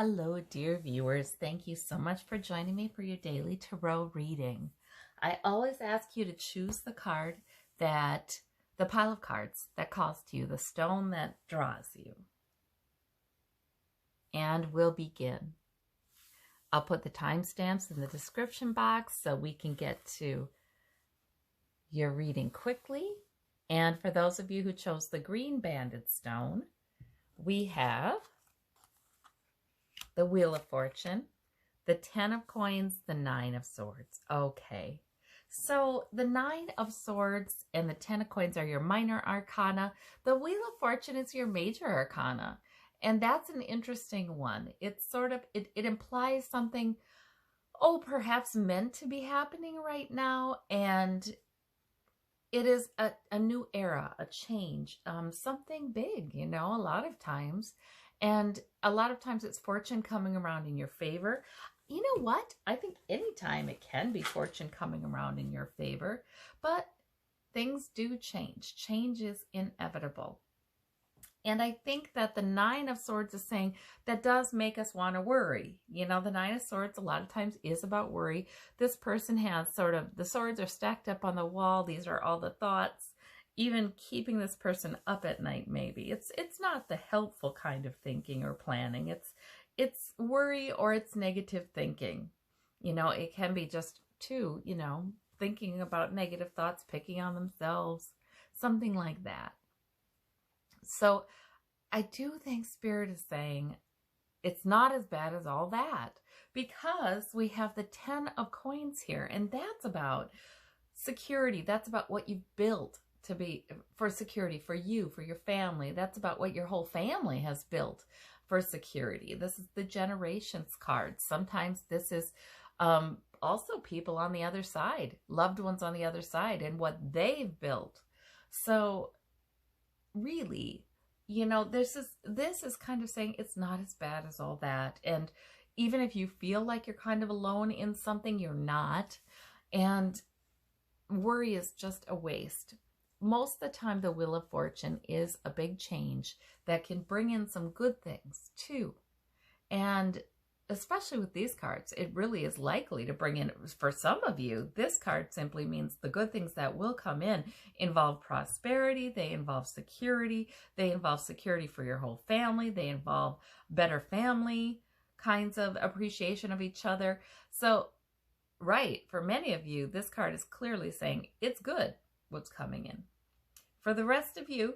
Hello, dear viewers. Thank you so much for joining me for your daily tarot reading. I always ask you to choose the card the pile of cards that calls to you, the stone that draws you. And we'll begin. I'll put the timestamps in the description box so we can get to your reading quickly. And for those of you who chose the green banded stone, we have the Wheel of Fortune, the 10 of Coins, the 9 of Swords. Okay, so the 9 of Swords and the 10 of Coins are your minor arcana. The Wheel of Fortune is your major arcana. And that's an interesting one. It's sort of, it implies something, perhaps meant to be happening right now. And it is a new era, a change, something big, a lot of times. And a lot of times it's fortune coming around in your favor. You know what? I think anytime it can be fortune coming around in your favor, but things do change. Change is inevitable. And I think that the 9 of Swords is saying that does make us want to worry. The 9 of Swords a lot of times is about worry. This person has sort of, the swords are stacked up on the wall. These are all the thoughts. Even keeping this person up at night, maybe. It's not the helpful kind of thinking or planning. It's worry or it's negative thinking. It can be just too, thinking about negative thoughts, picking on themselves, something like that. So I do think Spirit is saying it's not as bad as all that, because we have the 10 of Coins here, and that's about security. That's about what you've built to be for security, for you, for your family. That's about what your whole family has built for security. This is the generations card. Sometimes this is also people on the other side, loved ones on the other side, and what they've built. So really, this is kind of saying it's not as bad as all that. And even if you feel like you're kind of alone in something, you're not. And worry is just a waste. Most of the time, the Wheel of Fortune is a big change that can bring in some good things too. And especially with these cards, it really is likely to bring in, for some of you, this card simply means the good things that will come in involve prosperity, they involve security, they involve security for your whole family, they involve better family kinds of appreciation of each other. So, right, for many of you, this card is clearly saying it's good what's coming in. For the rest of you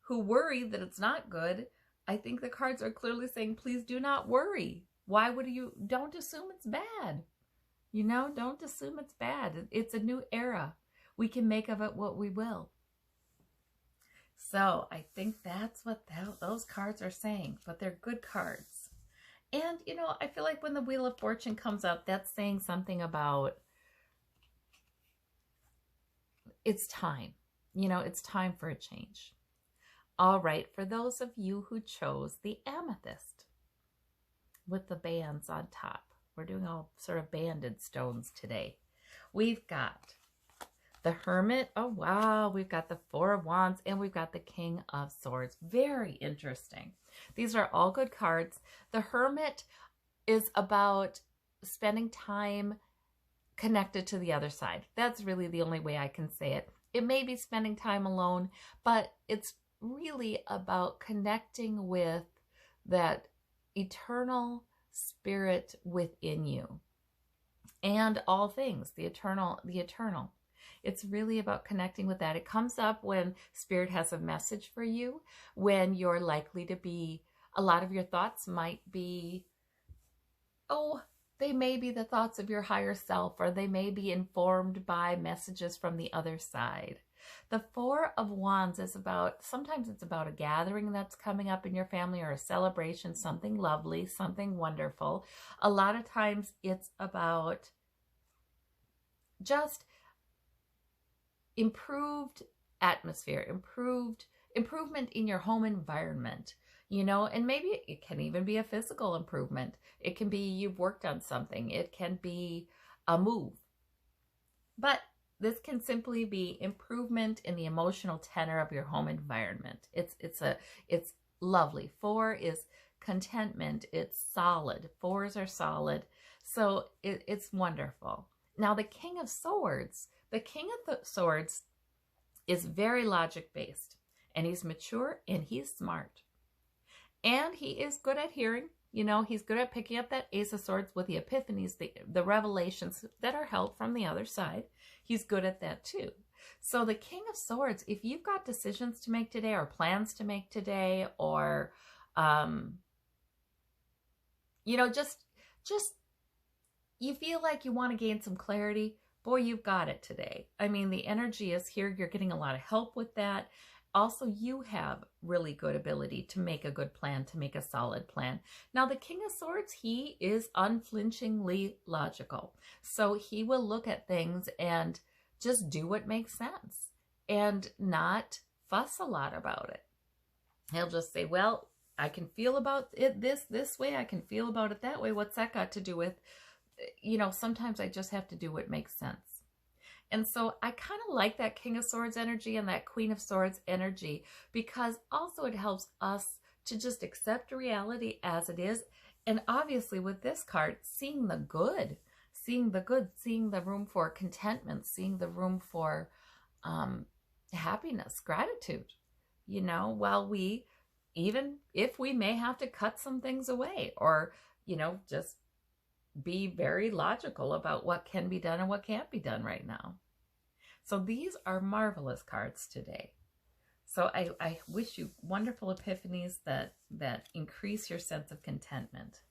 who worry that it's not good, I think the cards are clearly saying, please do not worry. Why would you? Don't assume it's bad. Don't assume it's bad. It's a new era. We can make of it what we will. So I think that's what those cards are saying, but they're good cards. And, I feel like when the Wheel of Fortune comes up, that's saying something about it's time. It's time for a change. All right, for those of you who chose the amethyst with the bands on top, we're doing all sort of banded stones today. We've got the Hermit. Oh, wow. We've got the 4 of Wands, and we've got the King of Swords. Very interesting. These are all good cards. The Hermit is about spending time connected to the other side. That's really the only way I can say it. It may be spending time alone, but it's really about connecting with that eternal spirit within you and all things, the eternal. It's really about connecting with that. It comes up when Spirit has a message for you, when you're likely to be, a lot of your thoughts might be, they may be the thoughts of your higher self, or they may be informed by messages from the other side. The 4 of Wands is about, sometimes it's about a gathering that's coming up in your family, or a celebration, something lovely, something wonderful. A lot of times it's about just improved atmosphere, improvement in your home environment. And maybe it can even be a physical improvement. It can be you've worked on something. It can be a move. But this can simply be improvement in the emotional tenor of your home environment. It's lovely. 4 is contentment. It's solid. Fours are solid. So it's wonderful. Now, the King of Swords. The King of the Swords is very logic-based. And he's mature and he's smart. And he is good at hearing. You know, he's good at picking up that Ace of Swords with the epiphanies, the revelations that are held from the other side. He's good at that too. So the King of Swords, if you've got decisions to make today or plans to make today, or, you know, just you feel like you want to gain some clarity, boy, you've got it today. I mean, the energy is here. You're getting a lot of help with that. Also, you have really good ability to make a good plan, to make a solid plan. Now, the King of Swords, he is unflinchingly logical. So he will look at things and just do what makes sense and not fuss a lot about it. He'll just say, well, I can feel about it this way. I can feel about it that way. What's that got to do with, you know, sometimes I just have to do what makes sense. And so I kind of like that King of Swords energy and that Queen of Swords energy, because also it helps us to just accept reality as it is. And obviously with this card, seeing the good, seeing the room for contentment, seeing the room for happiness, gratitude, you know, while we, even if we may have to cut some things away, or, you know, just be very logical about what can be done and what can't be done right now. So these are marvelous cards today. So I wish you wonderful epiphanies that increase your sense of contentment.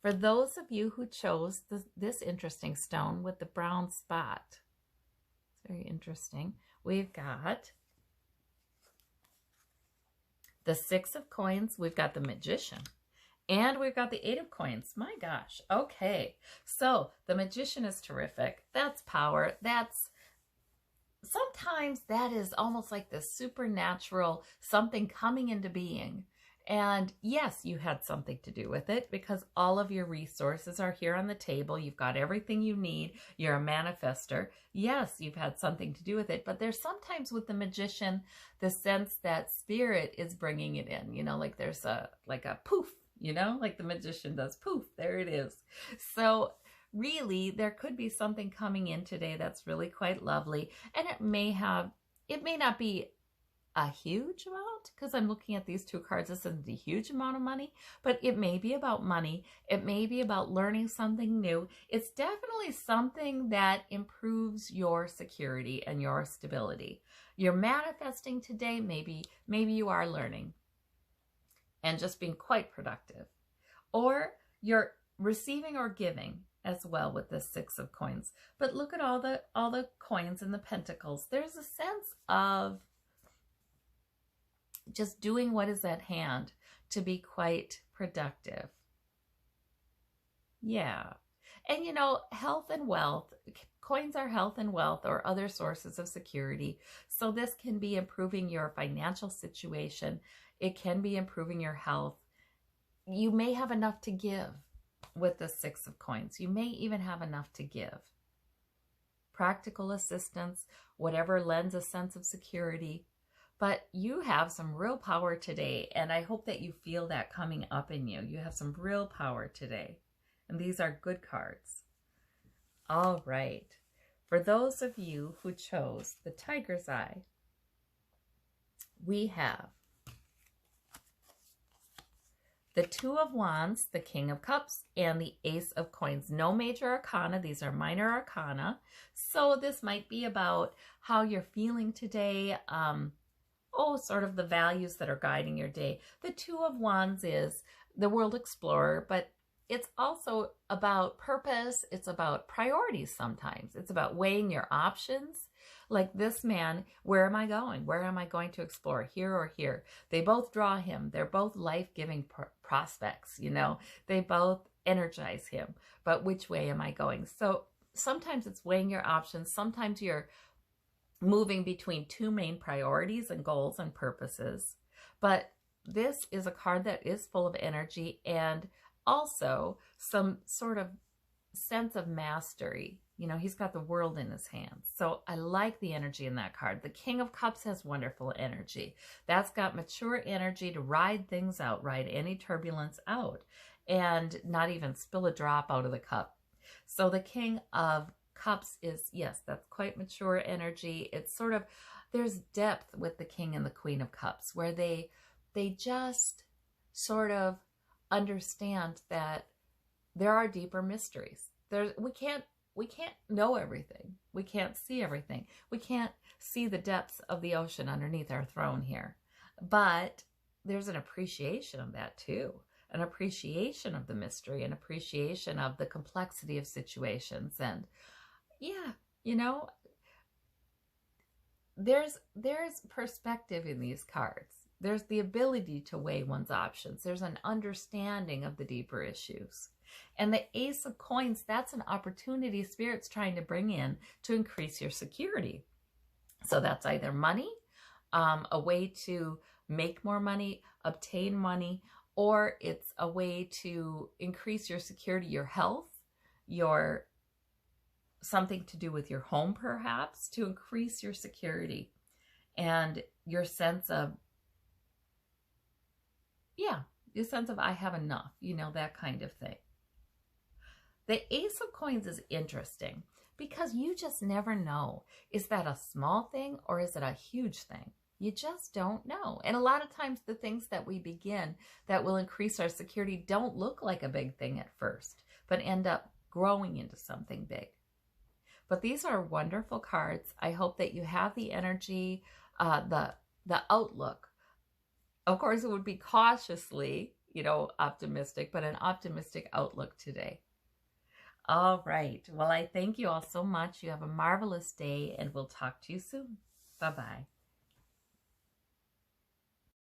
For those of you who chose this interesting stone with the brown spot, it's very interesting. We've got the Six of Coins. We've got the Magician. And we've got the Eight of Coins. My gosh. Okay. So the Magician is terrific. That's power. Sometimes that is almost like the supernatural, something coming into being. And yes, you had something to do with it, because all of your resources are here on the table. You've got everything you need. You're a manifester. Yes, you've had something to do with it. But there's sometimes with the Magician, the sense that spirit is bringing it in. You know, like there's a poof. You know, like the Magician does, poof, there it is. So really, there could be something coming in today that's really quite lovely. And it may not be a huge amount, because I'm looking at these two cards. This isn't a huge amount of money, but it may be about money. It may be about learning something new. It's definitely something that improves your security and your stability. You're manifesting today. Maybe you are learning and just being quite productive. Or you're receiving or giving as well with the Six of Coins. But look at all the coins and the pentacles. There's a sense of just doing what is at hand to be quite productive. Yeah. And you know, health and wealth, coins are health and wealth or other sources of security. So this can be improving your financial situation. It can be improving your health. You may have enough to give with the Six of Coins. You may even have enough to give. Practical assistance, whatever lends a sense of security. But you have some real power today, and I hope that you feel that coming up in you. You have some real power today, and these are good cards. All right. For those of you who chose the Tiger's Eye, we have the Two of Wands, the King of Cups, and the Ace of Coins. No major arcana. These are minor arcana. So this might be about how you're feeling today, sort of the values that are guiding your day. The Two of Wands is the world explorer, but it's also about purpose. It's about priorities sometimes. It's about weighing your options. Like this man, where am I going? Where am I going to explore, here or here? They both draw him. They're both life-giving prospects, you know. They both energize him. But which way am I going? So sometimes it's weighing your options. Sometimes you're moving between two main priorities and goals and purposes. But this is a card that is full of energy and also some sort of sense of mastery. You know, he's got the world in his hands. So I like the energy in that card. The King of Cups has wonderful energy. That's got mature energy to ride things out, ride any turbulence out, and not even spill a drop out of the cup. So the King of Cups is, yes, that's quite mature energy. It's sort of, there's depth with the King and the Queen of Cups, where they just sort of understand that there are deeper mysteries. We can't know everything. We can't see everything. We can't see the depths of the ocean underneath our throne here. But there's an appreciation of that too. An appreciation of the mystery, an appreciation of the complexity of situations. And yeah, you know, there's perspective in these cards. There's the ability to weigh one's options. There's an understanding of the deeper issues. And the Ace of Coins, that's an opportunity Spirit's trying to bring in to increase your security. So that's either money, a way to make more money, obtain money, or it's a way to increase your security, your health, your something to do with your home perhaps, to increase your security and your sense of, yeah, your sense of I have enough, you know, that kind of thing. The Ace of Coins is interesting because you just never know. Is that a small thing or is it a huge thing? You just don't know. And a lot of times the things that we begin that will increase our security don't look like a big thing at first, but end up growing into something big. But these are wonderful cards. I hope that you have the energy, the outlook. Of course, it would be cautiously, you know, optimistic, but an optimistic outlook today. All right. Well, I thank you all so much. You have a marvelous day, and we'll talk to you soon. Bye-bye.